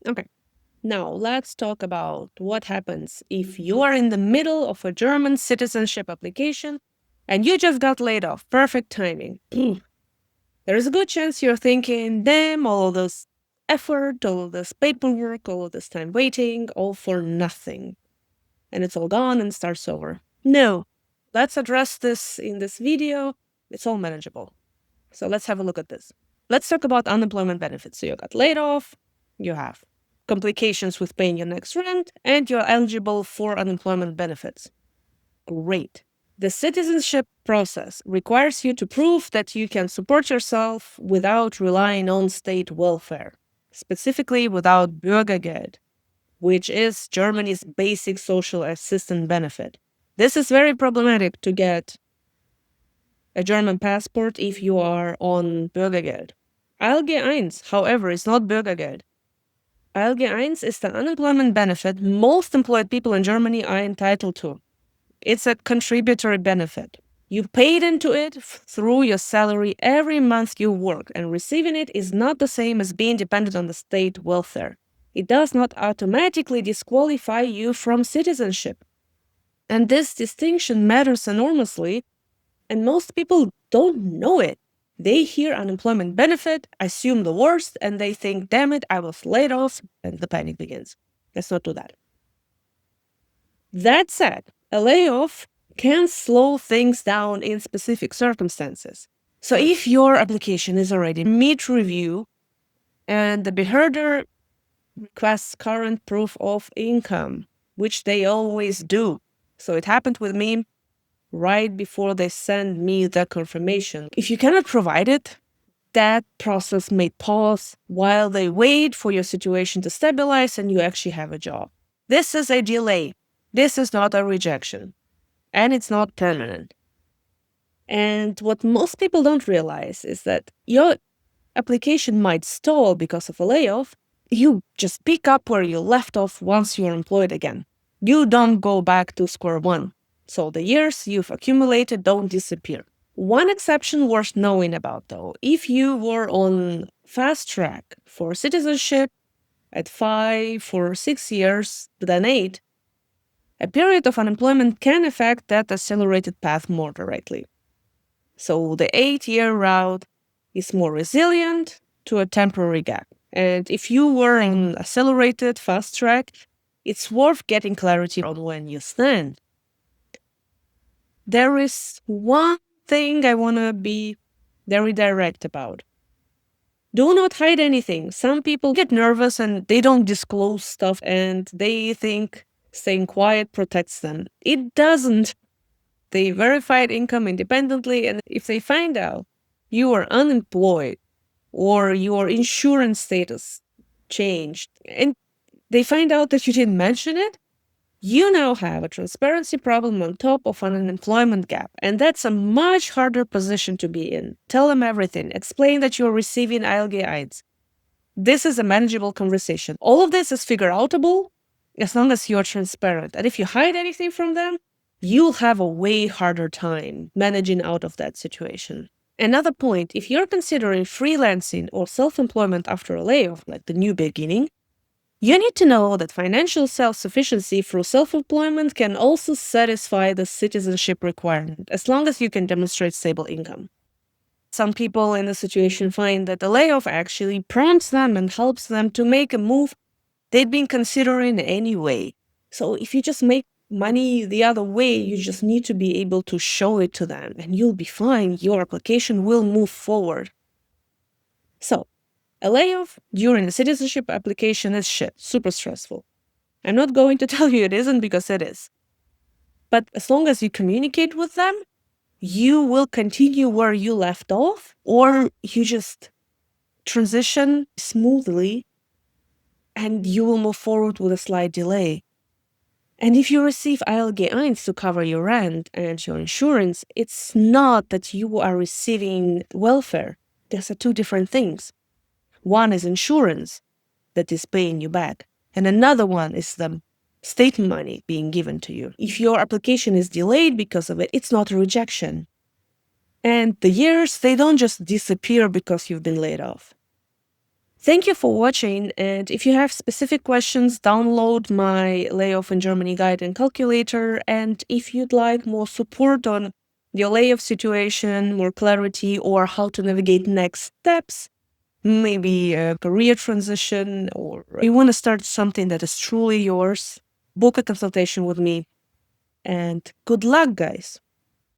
Okay. Now, let's talk about what happens if you are in the middle of a German citizenship application and you just got laid off. Perfect timing. There is a good chance you're thinking, damn, all of this effort, all of this paperwork, all of this time waiting, all for nothing. And it's all gone and starts over. No. Let's address this in this video. It's all manageable. So let's have a look at this. Let's talk about unemployment benefits. So you got laid off, you have complications with paying your next rent, and you're eligible for unemployment benefits. Great. The citizenship process requires you to prove that you can support yourself without relying on state welfare, specifically without Bürgergeld, which is Germany's basic social assistance benefit. This is very problematic to get a German passport if you are on Bürgergeld. ALG I, however, is not Bürgergeld. ALG I is the unemployment benefit most employed people in Germany are entitled to. It's a contributory benefit. You paid into it through your salary every month you work, and receiving it is not the same as being dependent on the state welfare. It does not automatically disqualify you from citizenship. And this distinction matters enormously, and most people don't know it. They hear unemployment benefit, assume the worst, and they think, damn it, I was laid off, and the panic begins. Let's not do that. That said, a layoff can slow things down in specific circumstances. So if your application is already mid-review and the Behörder requests current proof of income, which they always do. So it happened with me right before they send me the confirmation. If you cannot provide it, that process may pause while they wait for your situation to stabilize and you actually have a job. This is a delay. This is not a rejection. And it's not permanent. And what most people don't realize is that your application might stall because of a layoff. You just pick up where you left off once you're employed again. You don't go back to square one. So the years you've accumulated don't disappear. One exception worth knowing about, though, if you were on fast track for citizenship at 5 or 6 years, then 8, a period of unemployment can affect that accelerated path more directly. So the 8-year route is more resilient to a temporary gap. And if you were in accelerated fast track, it's worth getting clarity on when you stand. There is one thing I want to be very direct about. Do not hide anything. Some people get nervous and they don't disclose stuff and they think staying quiet protects them. It doesn't. They verified income independently, and if they find out you are unemployed or your insurance status changed, and they find out that you didn't mention it, you now have a transparency problem on top of an unemployment gap. And that's a much harder position to be in. Tell them everything. Explain that you're receiving ALG IDs. This is a manageable conversation. All of this is figure outable as long as you're transparent. And if you hide anything from them, you'll have a way harder time managing out of that situation. Another point, if you're considering freelancing or self-employment after a layoff, like the new beginning, you need to know that financial self-sufficiency through self-employment can also satisfy the citizenship requirement, as long as you can demonstrate stable income. Some people in the situation find that the layoff actually prompts them and helps them to make a move they'd been considering anyway. So if you just make money the other way, you just need to be able to show it to them, and you'll be fine. Your application will move forward. So, a layoff during a citizenship application is shit, super stressful. I'm not going to tell you it isn't, because it is. But as long as you communicate with them, you will continue where you left off, or you just transition smoothly and you will move forward with a slight delay. And if you receive ALG I to cover your rent and your insurance, it's not that you are receiving welfare. Those are two different things. One is insurance that is paying you back, and another one is the state money being given to you. If your application is delayed because of it, it's not a rejection. And the years, they don't just disappear because you've been laid off. Thank you for watching, and if you have specific questions, download my layoff in Germany guide and calculator. And if you'd like more support on your layoff situation, more clarity, or how to navigate next steps, maybe a career transition, or you want to start something that is truly yours, book a consultation with me. And good luck, guys.